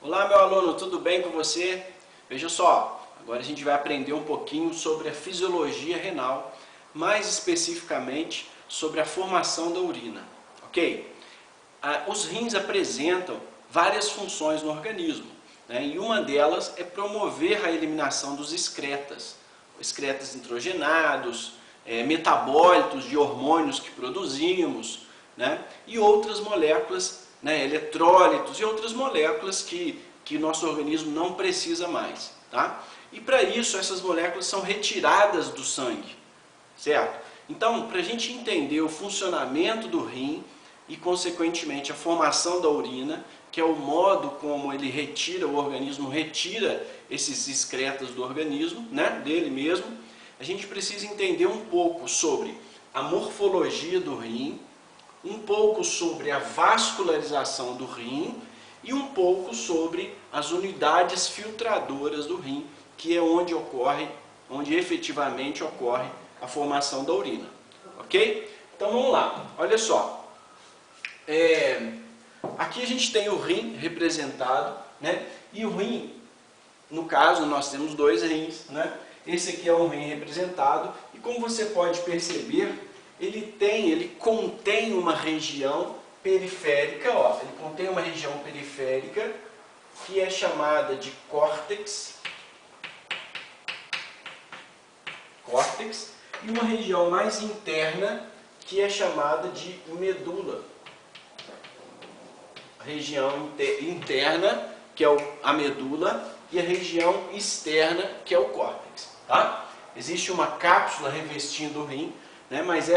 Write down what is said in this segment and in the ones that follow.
Olá, meu aluno, tudo bem com você? Veja só, agora a gente vai aprender um pouquinho sobre a fisiologia renal, mais especificamente sobre a formação da urina, ok? Os rins apresentam várias funções no organismo, né? E uma delas é promover a eliminação dos excretas, excretas nitrogenados, metabólitos de hormônios que produzimos, né? E outras moléculas, né? Eletrólitos e outras moléculas que nosso organismo não precisa mais, tá? E para isso essas moléculas são retiradas do sangue, certo? Então, para a gente entender o funcionamento do rim e, consequentemente, a formação da urina, que é o modo como ele retira, o organismo retira esses excretas do organismo, né, dele mesmo, a gente precisa entender um pouco sobre a morfologia do rim, um pouco sobre a vascularização do rim e um pouco sobre as unidades filtradoras do rim, que é onde efetivamente ocorre a formação da urina, ok? Então vamos lá, olha só, aqui a gente tem o rim representado, né? E o rim, no caso nós temos dois rins, né? Esse aqui é um rim representado e como você pode perceber, ele contém uma região periférica, ó, ele contém uma região periférica que é chamada de córtex, e uma região mais interna que é chamada de medula. A região interna, que é a medula, e a região externa, que é o córtex. Tá? Existe uma cápsula revestindo o rim, né, mas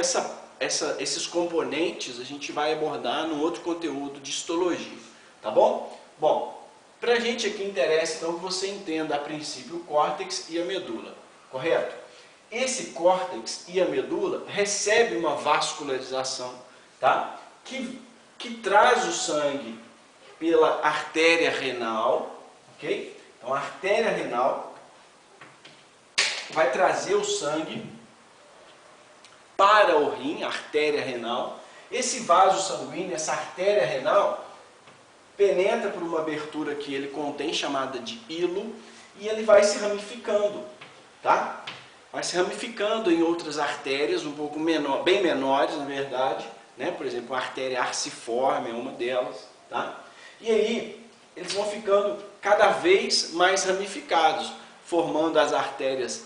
esses componentes a gente vai abordar num outro conteúdo de histologia. Tá bom? Bom, para a gente aqui interessa então que você entenda a princípio o córtex e a medula, correto? Esse córtex e a medula recebem uma vascularização, tá? que traz o sangue pela artéria renal, ok? Então a artéria renal vai trazer o sangue para o rim, a artéria renal. Esse vaso sanguíneo, essa artéria renal, penetra por uma abertura que ele contém, chamada de hilo, e ele vai se ramificando, tá? Vai se ramificando em outras artérias, um pouco menor, bem menores, na verdade, né? Por exemplo, a artéria arciforme é uma delas, tá? E aí, eles vão ficando cada vez mais ramificados, formando as artérias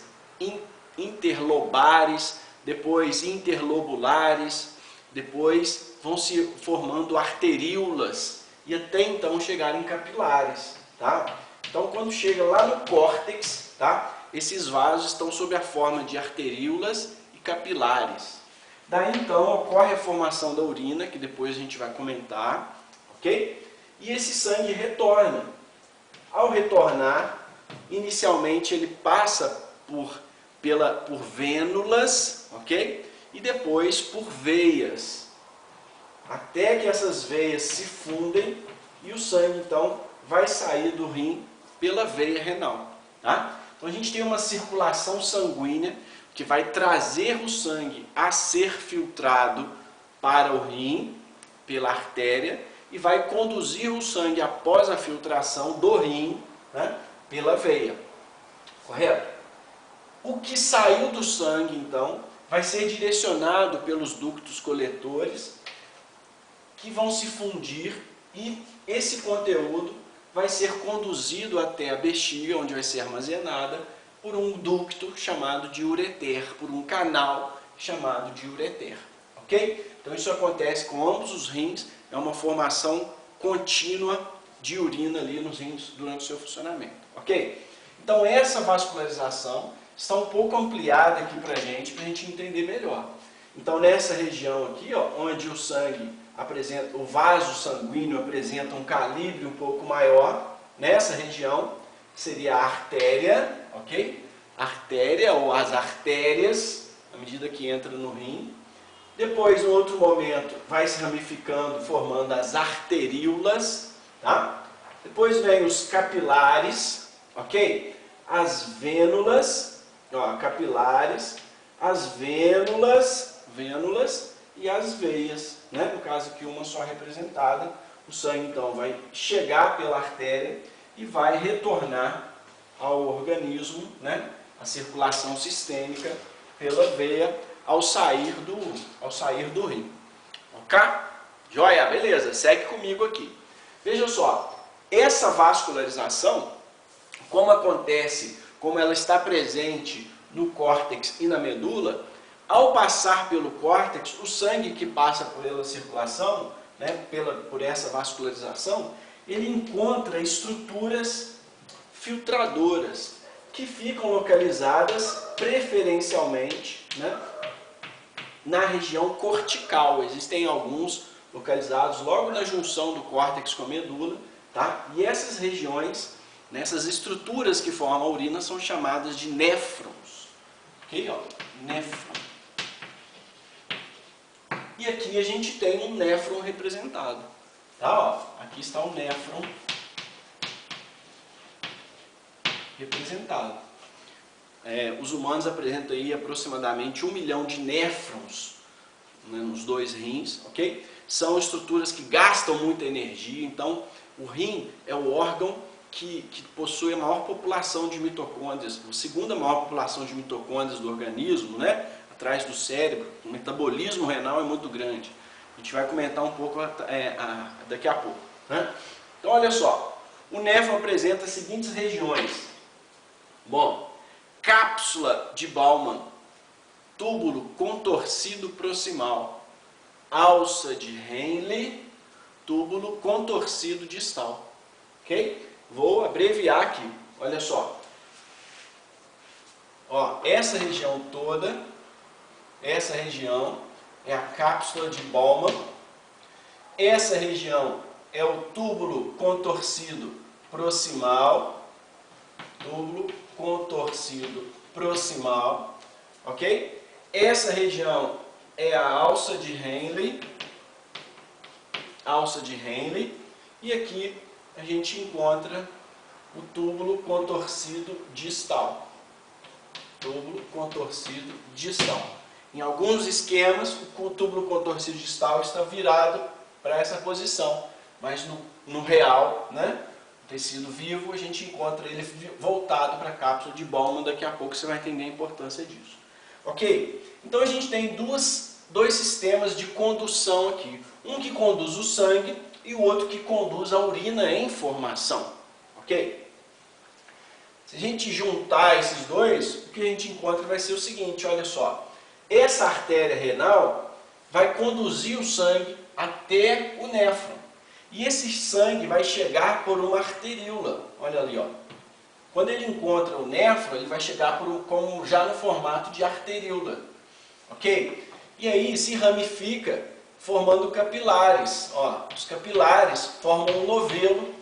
interlobares, depois interlobulares, depois vão se formando arteríolas e até então chegarem em capilares, tá? Então, quando chega lá no córtex, tá? Esses vasos estão sob a forma de arteríolas e capilares. Daí então ocorre a formação da urina, que depois a gente vai comentar, ok? E esse sangue retorna. Ao retornar, inicialmente ele passa por vênulas, ok? E depois por veias, até que essas veias se fundem e o sangue então vai sair do rim pela veia renal, tá? Então a gente tem uma circulação sanguínea que vai trazer o sangue a ser filtrado para o rim pela artéria e vai conduzir o sangue após a filtração do rim, né, pela veia, correto? O que saiu do sangue então vai ser direcionado pelos ductos coletores que vão se fundir e esse conteúdo vai ser conduzido até a bexiga, onde vai ser armazenada, por um ducto chamado de ureter, por um canal chamado de ureter, ok? Então isso acontece com ambos os rins, é uma formação contínua de urina ali nos rins durante o seu funcionamento, ok? Então essa vascularização está um pouco ampliada aqui para a gente entender melhor. Então nessa região aqui, ó, onde o sangue o vaso sanguíneo apresenta um calibre um pouco maior, nessa região seria a artéria, ok? Artéria ou as artérias, à medida que entra no rim. Depois, em outro momento, vai se ramificando, formando as arteríolas, tá? Depois vem os capilares, ok? As vênulas, ó, capilares, as vênulas e as veias, né? No caso aqui uma só representada, o sangue então vai chegar pela artéria e vai retornar ao organismo, né, a circulação sistêmica pela veia ao sair do rim. Ok? Joia, beleza, segue comigo aqui. Veja só, essa vascularização, como acontece, como ela está presente no córtex e na medula, ao passar pelo córtex, o sangue que passa pela circulação, né, por essa vascularização, ele encontra estruturas filtradoras que ficam localizadas preferencialmente, né, na região cortical. Existem alguns localizados logo na junção do córtex com a medula, tá? E essas regiões, nessas estruturas que formam a urina, são chamadas de néfrons. Ok? Ó, néfron. E aqui a gente tem um néfron representado. Tá? Ó, aqui está um néfron representado. Os humanos apresentam aí aproximadamente 1 milhão de néfrons, né, nos 2 rins, ok? São estruturas que gastam muita energia, então o rim é o órgão que possui a maior população de mitocôndrias, a segunda maior população de mitocôndrias do organismo, né, atrás do cérebro. O metabolismo renal é muito grande. A gente vai comentar um pouco daqui a pouco, né? Então olha só, o néfron apresenta as seguintes regiões. Bom, cápsula de Bowman, túbulo contorcido proximal, alça de Henle, túbulo contorcido distal. Ok? Vou abreviar aqui. Olha só. Ó, essa região toda, essa região é a cápsula de Bowman. Essa região é o túbulo contorcido proximal. Túbulo contorcido proximal, ok? Essa região é a alça de Henle, e aqui a gente encontra o túbulo contorcido distal. Túbulo contorcido distal. Em alguns esquemas, o túbulo contorcido distal está virado para essa posição, mas no real, né? Tecido vivo, a gente encontra ele voltado para a cápsula de Bowman. Daqui a pouco você vai entender a importância disso. Ok? Então a gente tem dois sistemas de condução aqui. Um que conduz o sangue e o outro que conduz a urina em formação. Ok? Se a gente juntar esses dois, o que a gente encontra vai ser o seguinte, olha só. Essa artéria renal vai conduzir o sangue até o néfron. E esse sangue vai chegar por uma arteríola. Olha ali, ó. Quando ele encontra o néfron, ele vai chegar como já no formato de arteríola. Ok? E aí se ramifica, formando capilares. Ó, os capilares formam um novelo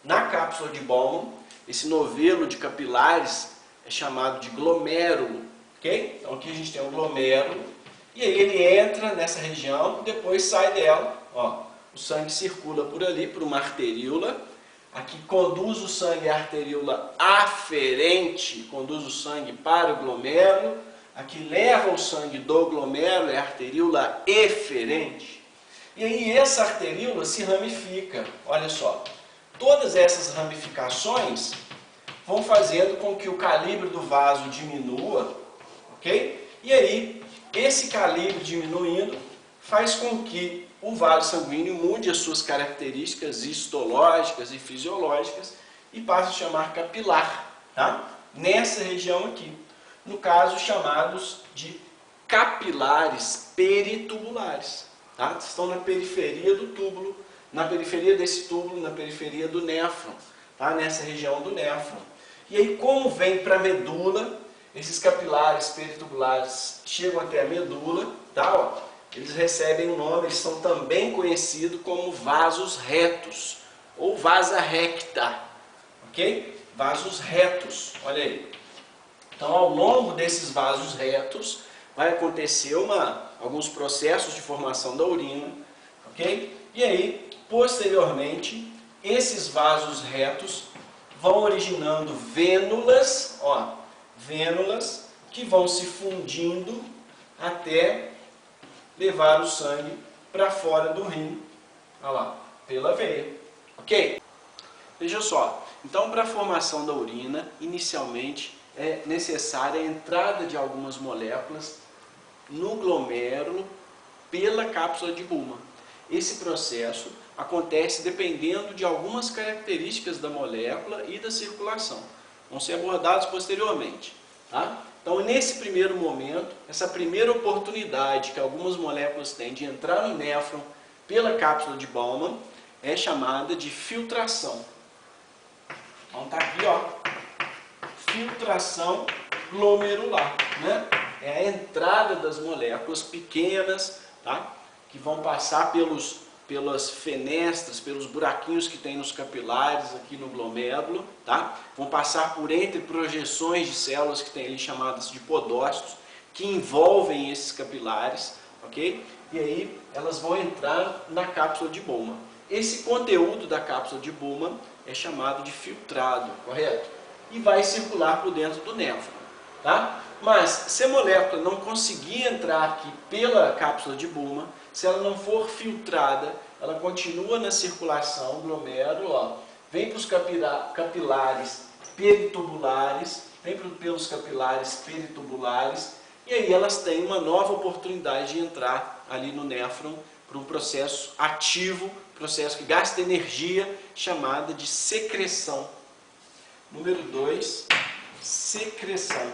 na cápsula de Bowman. Esse novelo de capilares é chamado de glomérulo. Ok? Então aqui a gente tem um glomérulo. E aí ele entra nessa região e depois sai dela. Ó. O sangue circula por ali, por uma arteríola. Aqui conduz o sangue à arteríola aferente, conduz o sangue para o glomérulo. Aqui leva o sangue do glomérulo, é a arteríola eferente. E aí essa arteríola se ramifica. Olha só, todas essas ramificações vão fazendo com que o calibre do vaso diminua, ok? E aí, esse calibre diminuindo faz com que o vaso sanguíneo mude as suas características histológicas e fisiológicas e passe a chamar capilar, tá? Nessa região aqui. No caso, chamados de capilares peritubulares. Tá? Estão na periferia do túbulo, na periferia desse túbulo, na periferia do néfron, tá? Nessa região do néfron. E aí, como vem para a medula, esses capilares peritubulares chegam até a medula, tá? Ó, eles recebem um nome, eles são também conhecidos como vasos retos, ou vasa recta, ok? Vasos retos, olha aí. Então, ao longo desses vasos retos, vai acontecer alguns processos de formação da urina, ok? E aí, posteriormente, esses vasos retos vão originando vênulas, ó, vênulas que vão se fundindo até levar o sangue para fora do rim. Olha lá, pela veia. Ok? Veja só, então para a formação da urina, inicialmente é necessária a entrada de algumas moléculas no glomérulo pela cápsula de Bowman. Esse processo acontece dependendo de algumas características da molécula e da circulação. Vão ser abordados posteriormente. Tá? Então, nesse primeiro momento, essa primeira oportunidade que algumas moléculas têm de entrar no néfron pela cápsula de Bowman é chamada de filtração. Então está aqui, ó, filtração glomerular, né? É a entrada das moléculas pequenas, tá? Que vão passar pelas fenestras, pelos buraquinhos que tem nos capilares aqui no glomérulo, tá? Vão passar por entre projeções de células que tem ali chamadas de podócitos, que envolvem esses capilares, ok? E aí elas vão entrar na cápsula de Bowman. Esse conteúdo da cápsula de Bowman é chamado de filtrado, correto? E vai circular por dentro do néfron, tá? Mas se a molécula não conseguir entrar aqui pela cápsula de Bowman, se ela não for filtrada, ela continua na circulação, glomérulo, ó, vem para os capilares peritubulares, pelos capilares peritubulares, e aí elas têm uma nova oportunidade de entrar ali no néfron para um processo ativo, processo que gasta energia, chamada de secreção. Número 2, secreção.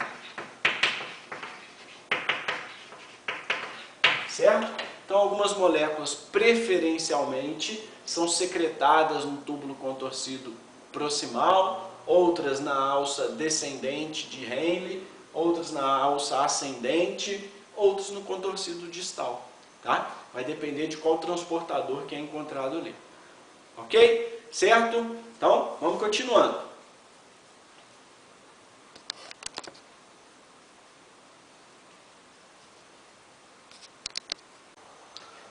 Certo? Então, algumas moléculas preferencialmente são secretadas no túbulo contorcido proximal, outras na alça descendente de Henle, outras na alça ascendente, outras no contorcido distal. Tá? Vai depender de qual transportador que é encontrado ali. Ok? Certo? Então, vamos continuando.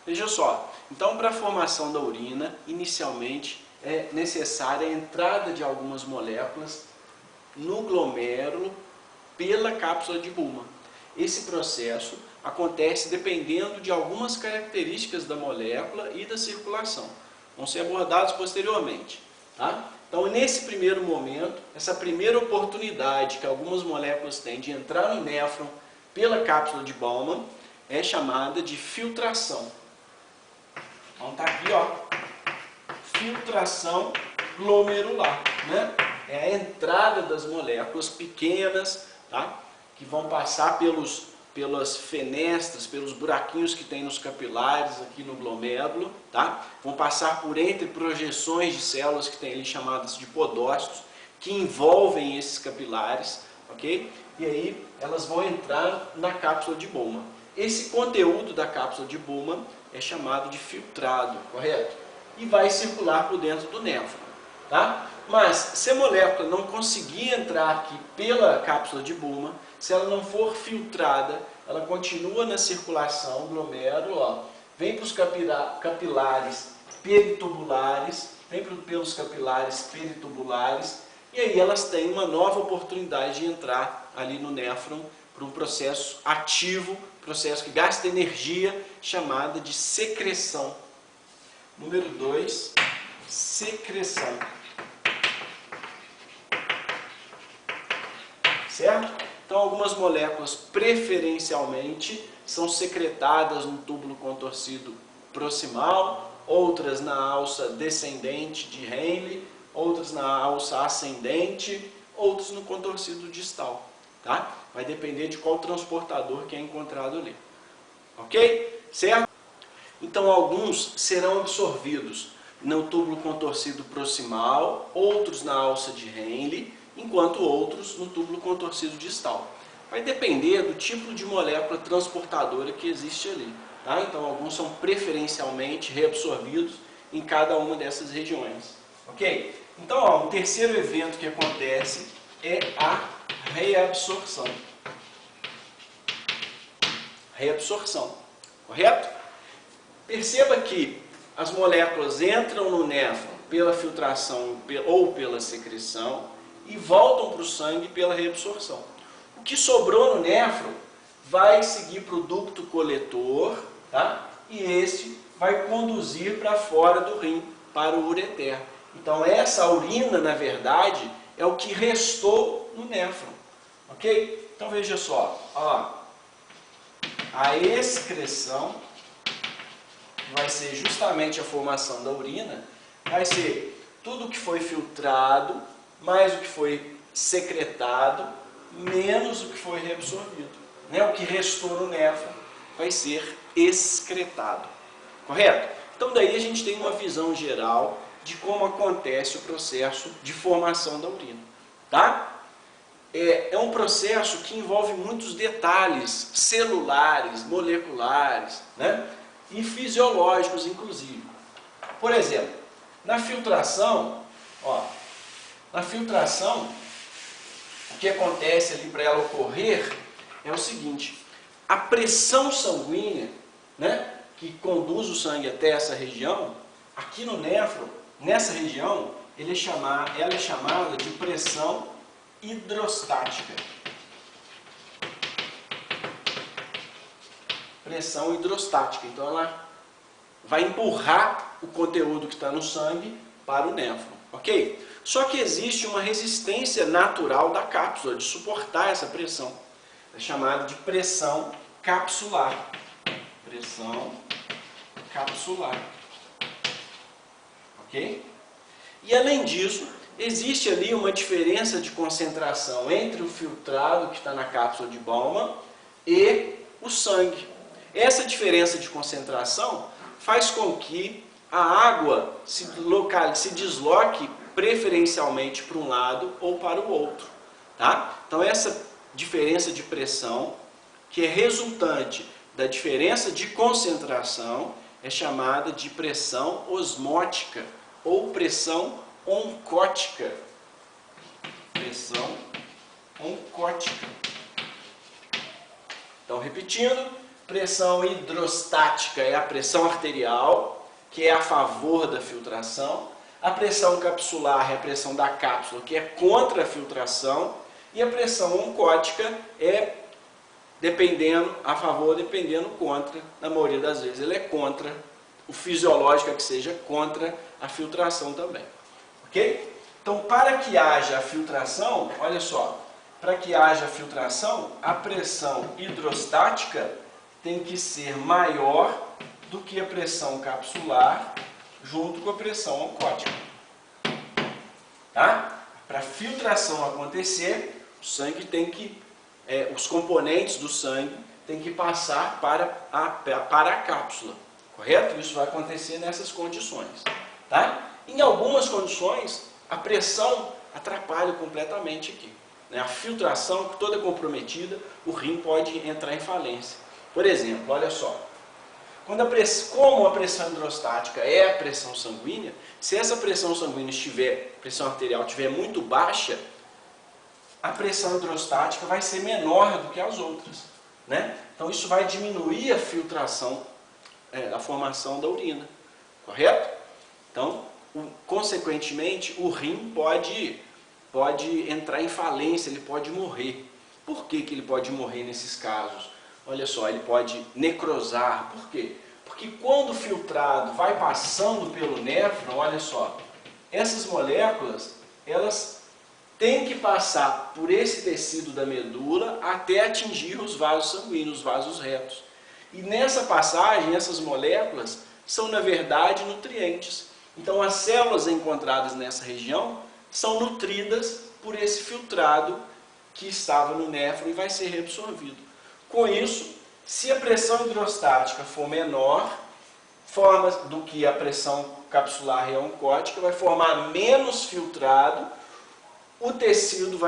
Veja só, então para a formação da urina, inicialmente é necessária a entrada de algumas moléculas no glomérulo pela cápsula de Bowman. Esse processo acontece dependendo de algumas características da molécula e da circulação. Vão ser abordados posteriormente. Tá? Então, nesse primeiro momento, essa primeira oportunidade que algumas moléculas têm de entrar no néfron pela cápsula de Bowman é chamada de filtração. Então está aqui, ó, filtração glomerular, né? É a entrada das moléculas pequenas, tá? Que vão passar pelas fenestras, pelos buraquinhos que tem nos capilares aqui no glomérulo, tá? Vão passar por entre projeções de células que tem ali chamadas de podócitos, que envolvem esses capilares, ok? E aí elas vão entrar na cápsula de Bowman. Esse conteúdo da cápsula de Bowman é chamado de filtrado, correto? E vai circular por dentro do néfron, tá? Mas se a molécula não conseguir entrar aqui pela cápsula de Bowman, se ela não for filtrada, ela continua na circulação, glomérulo, ó, vem para os capilares peritubulares, pelos capilares peritubulares, e aí elas têm uma nova oportunidade de entrar ali no néfron para um processo ativo, processo que gasta energia, chamada de secreção. Número 2, secreção. Certo? Então, algumas moléculas preferencialmente são secretadas no túbulo contorcido proximal, outras na alça descendente de Henle, outras na alça ascendente, outras no contorcido distal. Tá? Vai depender de qual transportador que é encontrado ali. Ok? Certo? Então, alguns serão absorvidos no túbulo contorcido proximal, outros na alça de Henle, enquanto outros no túbulo contorcido distal. Vai depender do tipo de molécula transportadora que existe ali. Tá? Então, alguns são preferencialmente reabsorvidos em cada uma dessas regiões. Ok? Então, ó, o terceiro evento que acontece é a reabsorção. Reabsorção. Correto? Perceba que as moléculas entram no néfron pela filtração ou pela secreção e voltam para o sangue pela reabsorção. O que sobrou no néfron vai seguir para o ducto coletor, tá? E este vai conduzir para fora do rim para o ureter. Então essa urina, na verdade, é o que restou no néfron, ok? Então veja só, ó, a excreção vai ser justamente a formação da urina, vai ser tudo que foi filtrado, mais o que foi secretado, menos o que foi reabsorvido. Né? O que restou no néfron vai ser excretado. Correto? Então daí a gente tem uma visão geral de como acontece o processo de formação da urina. Tá? É um processo que envolve muitos detalhes celulares, moleculares, né? E fisiológicos, inclusive. Por exemplo, na filtração, ó, o que acontece ali para ela ocorrer é o seguinte: a pressão sanguínea, né, que conduz o sangue até essa região, aqui no néfron, nessa região, ela é chamada de pressão hidrostática. Pressão hidrostática. Então ela vai empurrar o conteúdo que está no sangue para o néfron, ok? Só que existe uma resistência natural da cápsula de suportar essa pressão. É chamada de pressão capsular. Pressão capsular. Ok? E além disso, existe ali uma diferença de concentração entre o filtrado que está na cápsula de Bowman e o sangue. Essa diferença de concentração faz com que a água se desloque preferencialmente para um lado ou para o outro. Tá? Então essa diferença de pressão, que é resultante da diferença de concentração, é chamada de pressão osmótica ou pressão oncótica. Pressão oncótica. Então, repetindo, pressão hidrostática é a pressão arterial, que é a favor da filtração. A pressão capsular é a pressão da cápsula, que é contra a filtração. E a pressão oncótica é dependendo a favor, dependendo contra. Na maioria das vezes ele é contra. O fisiológico é que seja contra a filtração também. Ok? Então, para que haja a filtração, olha só, para que haja a filtração, a pressão hidrostática tem que ser maior do que a pressão capsular junto com a pressão oncótica. Tá? Para a filtração acontecer, o sangue tem que, os componentes do sangue têm que passar para a cápsula. Correto? Isso vai acontecer nessas condições. Tá? Em algumas condições, a pressão atrapalha completamente aqui. A filtração toda comprometida, o rim pode entrar em falência. Por exemplo, olha só, como a pressão hidrostática é a pressão sanguínea, se essa pressão sanguínea pressão arterial estiver muito baixa, a pressão hidrostática vai ser menor do que as outras. Né? Então isso vai diminuir a filtração, a formação da urina. Correto? Então, consequentemente, o rim pode entrar em falência, ele pode morrer. Por que ele pode morrer nesses casos? Olha só, ele pode necrosar. Por quê? Porque quando o filtrado vai passando pelo néfron, olha só, essas moléculas, elas têm que passar por esse tecido da medula até atingir os vasos sanguíneos, os vasos retos. E nessa passagem, essas moléculas são, na verdade, nutrientes. Então, as células encontradas nessa região são nutridas por esse filtrado que estava no néfron e vai ser reabsorvido. Com isso, se a pressão hidrostática for menor do que a pressão capsular e oncótica, vai formar menos filtrado, o tecido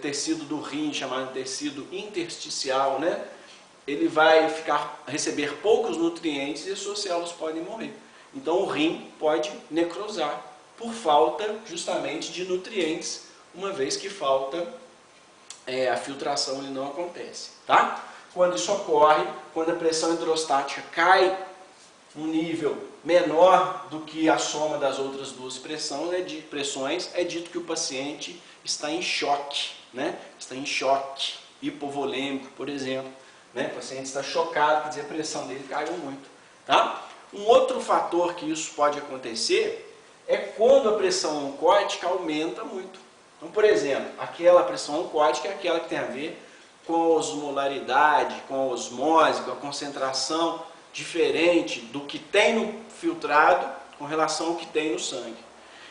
tecido do rim, chamado tecido intersticial, né? Ele vai receber poucos nutrientes e as suas células podem morrer. Então o rim pode necrosar por falta justamente de nutrientes, uma vez que falta a filtração, ele não acontece. Tá? Quando isso ocorre, quando a pressão hidrostática cai um nível menor do que a soma das outras duas pressões, é dito que o paciente está em choque, né? Está em choque hipovolêmico, por exemplo. Né? O paciente está chocado, quer dizer, a pressão dele caiu muito. Tá? Um outro fator que isso pode acontecer é quando a pressão oncótica aumenta muito. Então, por exemplo, aquela pressão oncótica é aquela que tem a ver com a osmolaridade, com a osmose, com a concentração diferente do que tem no filtrado com relação ao que tem no sangue.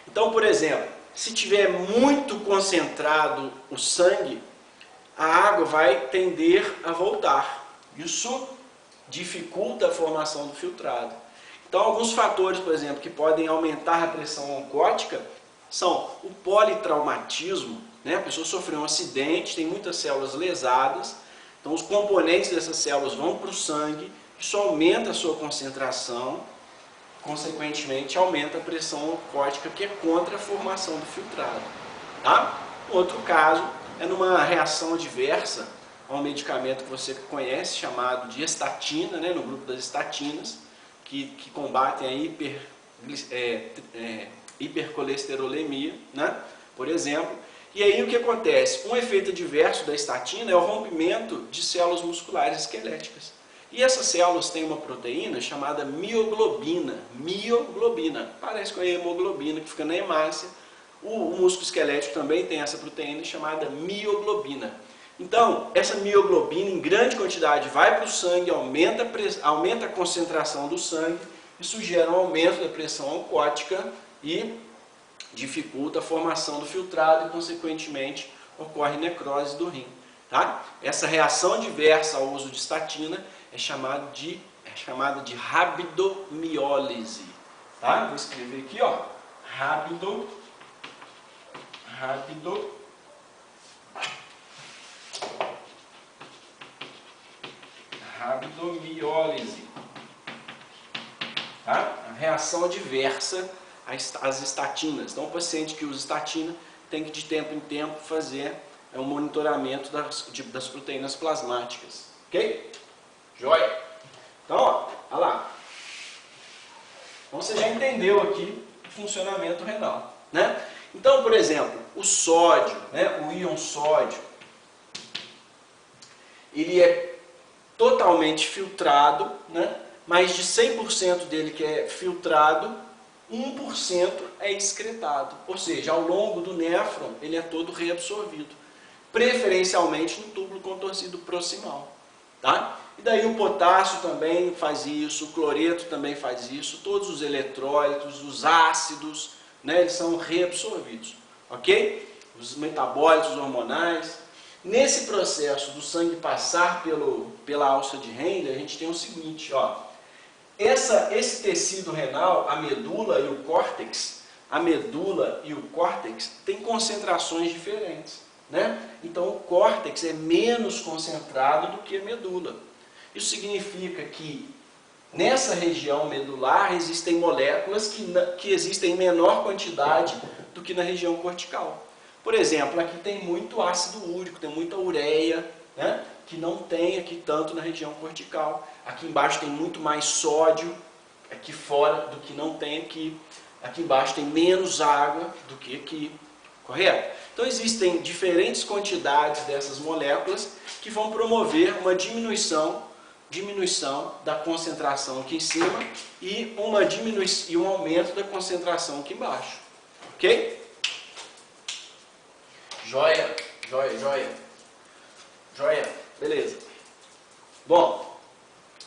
Então, por exemplo, se tiver muito concentrado o sangue, a água vai tender a voltar. Isso dificulta a formação do filtrado. Então, alguns fatores, por exemplo, que podem aumentar a pressão oncótica são o politraumatismo, né? A pessoa sofreu um acidente, tem muitas células lesadas, então os componentes dessas células vão para o sangue, isso aumenta a sua concentração, consequentemente aumenta a pressão oncótica, que é contra a formação do filtrado. Tá? Outro caso é numa reação adversa a um medicamento que você conhece, chamado de estatina, né? No grupo das estatinas, que combatem a hipercolesterolemia, né? Por exemplo. E aí o que acontece? Um efeito adverso da estatina é o rompimento de células musculares esqueléticas. E essas células têm uma proteína chamada mioglobina. Mioglobina, parece com a hemoglobina que fica na hemácia. O músculo esquelético também tem essa proteína chamada mioglobina. Então, essa mioglobina em grande quantidade vai para o sangue, aumenta a concentração do sangue, isso gera um aumento da pressão oncótica e dificulta a formação do filtrado e, consequentemente, ocorre necrose do rim. Tá? Essa reação adversa ao uso de estatina é chamada de rabdomiólise. Tá? Vou escrever aqui, ó, rabdomiólise. Tá? A reação adversa às estatinas. Então, o paciente que usa estatina tem que, de tempo em tempo, fazer um monitoramento das proteínas plasmáticas. Ok? Joia? Então, ó, olha lá. Então, você já entendeu aqui o funcionamento renal, né? Então, por exemplo, o sódio, né, o íon sódio, ele é totalmente filtrado, né? Mais de 100% dele que é filtrado, 1% é excretado. Ou seja, ao longo do néfron, ele é todo reabsorvido. Preferencialmente no túbulo contorcido proximal. Tá? E daí o potássio também faz isso, o cloreto também faz isso, todos os eletrólitos, os ácidos, né, eles são reabsorvidos. Ok? Os metabólitos hormonais. Nesse processo do sangue passar pela alça de Henle, a gente tem o seguinte, ó. Esse tecido renal, a medula e o córtex têm concentrações diferentes, né? Então o córtex é menos concentrado do que a medula. Isso significa que nessa região medular existem moléculas que existem em menor quantidade do que na região cortical. Por exemplo, aqui tem muito ácido úrico, tem muita ureia, né? Que não tem aqui tanto na região cortical. Aqui embaixo tem muito mais sódio, aqui fora, do que não tem aqui. Aqui embaixo tem menos água do que aqui, correto? Então existem diferentes quantidades dessas moléculas que vão promover uma diminuição da concentração aqui em cima e um aumento da concentração aqui embaixo. Ok? Joia, joia, joia. Joia, beleza. Bom,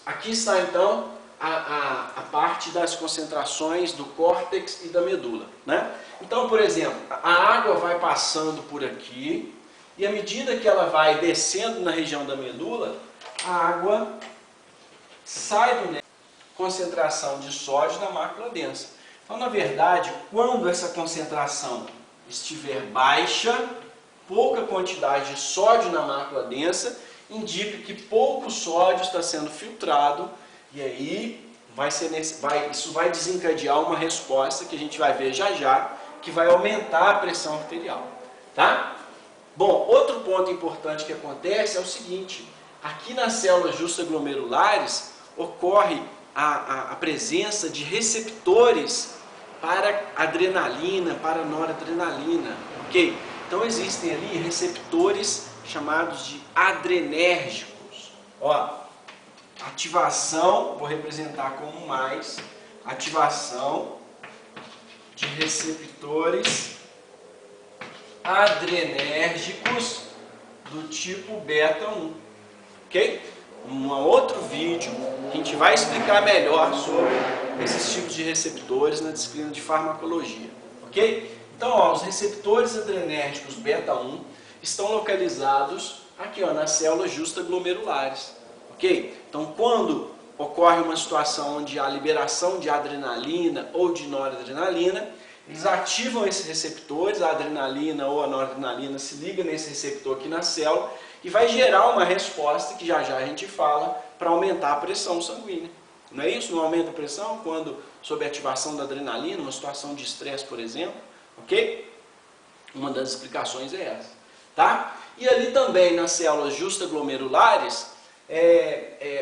aqui está então a parte das concentrações do córtex e da medula, né? Então, por exemplo, a água vai passando por aqui e à medida que ela vai descendo na região da medula, a água sai do concentração de sódio na mácula densa. Então, na verdade, quando essa concentração estiver baixa, pouca quantidade de sódio na mácula densa, indica que pouco sódio está sendo filtrado e aí isso vai desencadear uma resposta que a gente vai ver já já, que vai aumentar a pressão arterial. Tá? Bom, outro ponto importante que acontece é o seguinte, aqui nas células justaglomerulares ocorre a presença de receptores para adrenalina, para noradrenalina, ok? Então existem ali receptores chamados de adrenérgicos. Ó, ativação, vou representar como mais, ativação de receptores adrenérgicos do tipo beta 1, ok? Um outro vídeo que a gente vai explicar melhor sobre esses tipos de receptores na disciplina de farmacologia, ok? Então, ó, os receptores adrenérgicos beta 1 estão localizados aqui, ó, nas células justaglomerulares, ok? Então, quando ocorre uma situação onde há liberação de adrenalina ou de noradrenalina, eles ativam esses receptores, a adrenalina ou a noradrenalina se liga nesse receptor aqui na célula e vai gerar uma resposta, que já já a gente fala, para aumentar a pressão sanguínea. Não é isso? Não aumenta a pressão quando, sob a ativação da adrenalina, uma situação de estresse, por exemplo, ok? Uma das explicações é essa, tá? E ali também, nas células justaglomerulares,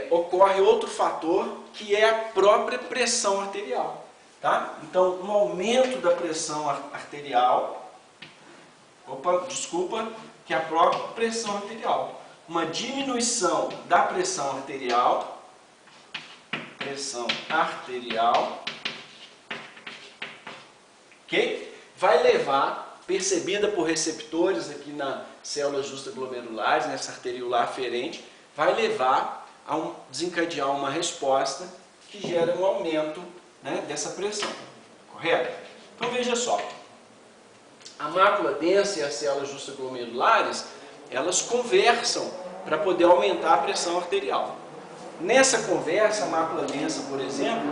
ocorre outro fator, que é a própria pressão arterial. Tá? Então, um aumento da pressão arterial, que é a própria pressão arterial. Uma diminuição da pressão arterial, ok? Vai levar, percebida por receptores aqui nas células justaglomerulares, nessa arteriolar aferente, vai levar a desencadear uma resposta que gera um aumento, né, dessa pressão, correto? Então veja só, a mácula densa e as células justaglomerulares, elas conversam para poder aumentar a pressão arterial. Nessa conversa, a mácula densa, por exemplo,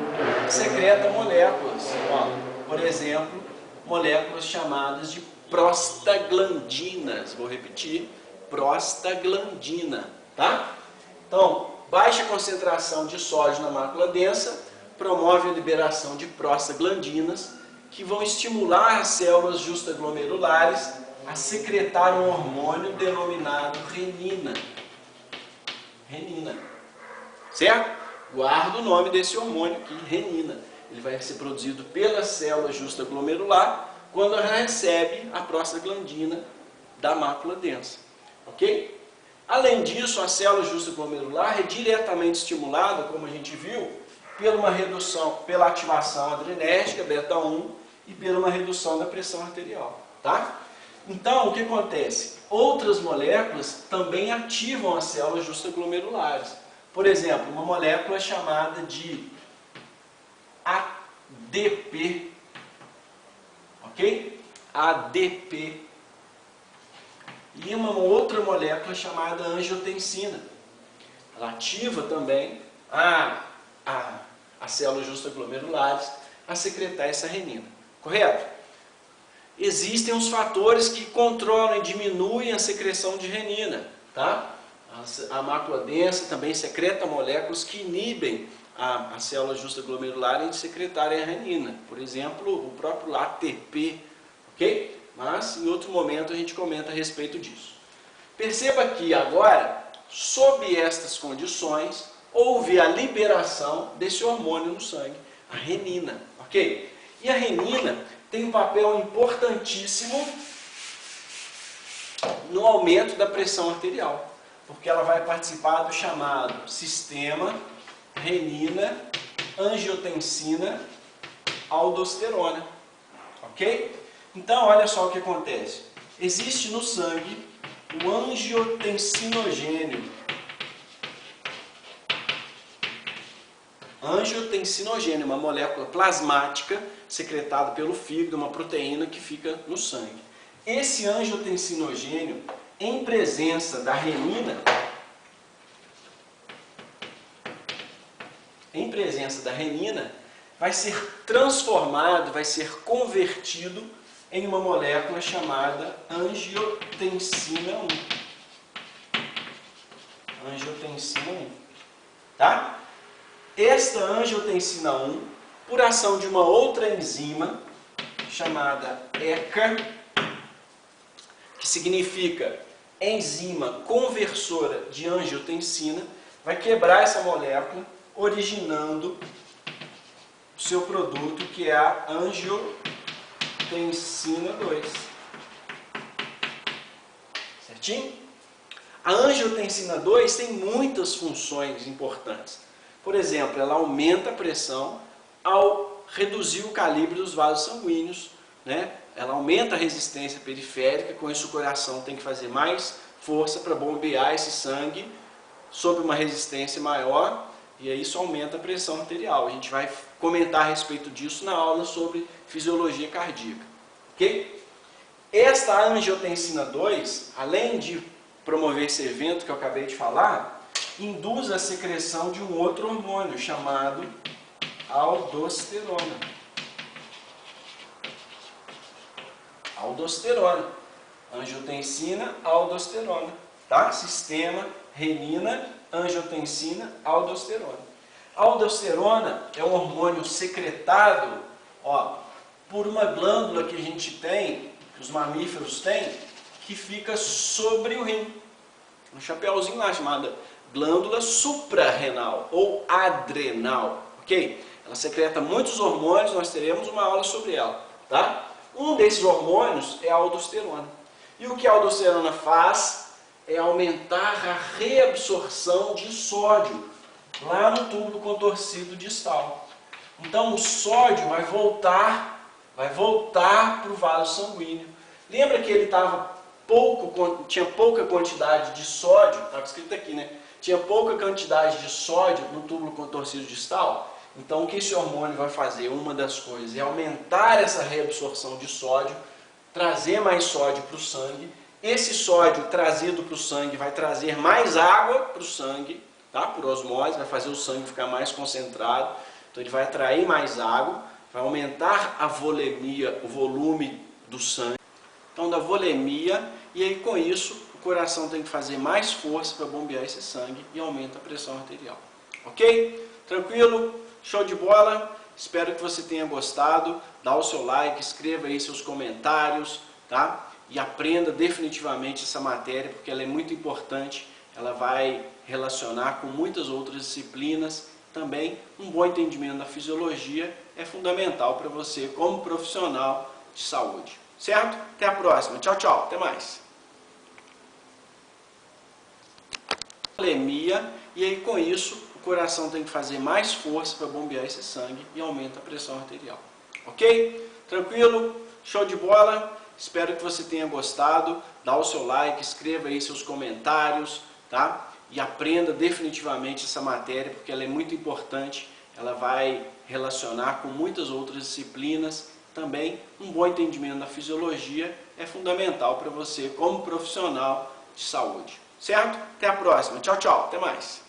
secreta moléculas, ó, por exemplo, moléculas chamadas de prostaglandinas, vou repetir, prostaglandina, tá? Então, baixa concentração de sódio na mácula densa promove a liberação de prostaglandinas, que vão estimular as células justaglomerulares a secretar um hormônio denominado renina. Renina. Certo? Guarda o nome desse hormônio aqui, renina. Ele vai ser produzido pela célula justaglomerular quando ela recebe a prostaglandina da mácula densa. Ok? Além disso, a célula justaglomerular é diretamente estimulada, como a gente viu, pela ativação adrenérgica, beta 1, e pela uma redução da pressão arterial. Tá? Então, o que acontece? Outras moléculas também ativam as células justaglomerulares. Por exemplo, uma molécula chamada de ADP. Ok? ADP. E uma outra molécula chamada angiotensina. Ela ativa também as células justaglomerulares a secretar essa renina. Correto? Existem os fatores que controlam e diminuem a secreção de renina. Tá? A mácula densa também secreta moléculas que inibem a célula justaglomerular em secretarem a renina. Por exemplo, o próprio ATP. Ok? Mas em outro momento a gente comenta a respeito disso. Perceba que agora, sob estas condições, houve a liberação desse hormônio no sangue, a renina. Ok? E a renina tem um papel importantíssimo no aumento da pressão arterial, porque ela vai participar do chamado sistema renina-angiotensina-aldosterona. Ok? Então, olha só o que acontece. Existe no sangue o angiotensinogênio. Angiotensinogênio, uma molécula plasmática secretada pelo fígado, uma proteína que fica no sangue. Esse angiotensinogênio, em presença da renina, vai ser transformado, vai ser convertido em uma molécula chamada angiotensina 1. Angiotensina 1. Tá? Esta angiotensina 1, por ação de uma outra enzima chamada ECA, que significa enzima conversora de angiotensina, vai quebrar essa molécula, originando o seu produto, que é a angiotensina 2. Certinho? A angiotensina 2 tem muitas funções importantes. Por exemplo, ela aumenta a pressão ao reduzir o calibre dos vasos sanguíneos, né? Ela aumenta a resistência periférica, com isso o coração tem que fazer mais força para bombear esse sangue sob uma resistência maior, e aí isso aumenta a pressão arterial. A gente vai comentar a respeito disso na aula sobre fisiologia cardíaca. Ok? Esta angiotensina 2, além de promover esse evento que eu acabei de falar, induz a secreção de um outro hormônio chamado aldosterona. Aldosterona. Angiotensina, aldosterona. Tá? Sistema renina, angiotensina, aldosterona. A aldosterona é um hormônio secretado, por uma glândula que a gente tem, que os mamíferos têm, que fica sobre o rim. Um chapéuzinho lá chamada glândula suprarrenal ou adrenal, ok? Ela secreta muitos hormônios, nós teremos uma aula sobre ela, tá? Um desses hormônios é a aldosterona. E o que a aldosterona faz é aumentar a reabsorção de sódio lá no túbulo contorcido distal. Então o sódio vai voltar para o vaso sanguíneo. Lembra que ele tinha pouca quantidade de sódio, estava escrito aqui, né? Tinha pouca quantidade de sódio no túbulo contorcido distal. Então o que esse hormônio vai fazer? Uma das coisas é aumentar essa reabsorção de sódio, trazer mais sódio para o sangue. Esse sódio trazido para o sangue vai trazer mais água para o sangue, tá? Por osmose, vai fazer o sangue ficar mais concentrado. Então ele vai atrair mais água, vai aumentar a volemia, o volume do sangue. Então da volemia, e aí com isso o coração tem que fazer mais força para bombear esse sangue e aumenta a pressão arterial. Ok? Tranquilo? Show de bola? Espero que você tenha gostado. Dá o seu like, escreva aí seus comentários, tá? E aprenda definitivamente essa matéria, porque ela é muito importante. Ela vai relacionar com muitas outras disciplinas. Também um bom entendimento da fisiologia é fundamental para você como profissional de saúde. Certo? Até a próxima. Tchau, tchau. Até mais. Volemia, e aí com isso o coração tem que fazer mais força para bombear esse sangue e aumenta a pressão arterial. Ok? Tranquilo? Show de bola? Espero que você tenha gostado. Dá o seu like, escreva aí seus comentários, tá? E aprenda definitivamente essa matéria, porque ela é muito importante. Ela vai relacionar com muitas outras disciplinas. Também um bom entendimento da fisiologia é fundamental para você como profissional de saúde. Certo? Até a próxima. Tchau, tchau. Até mais.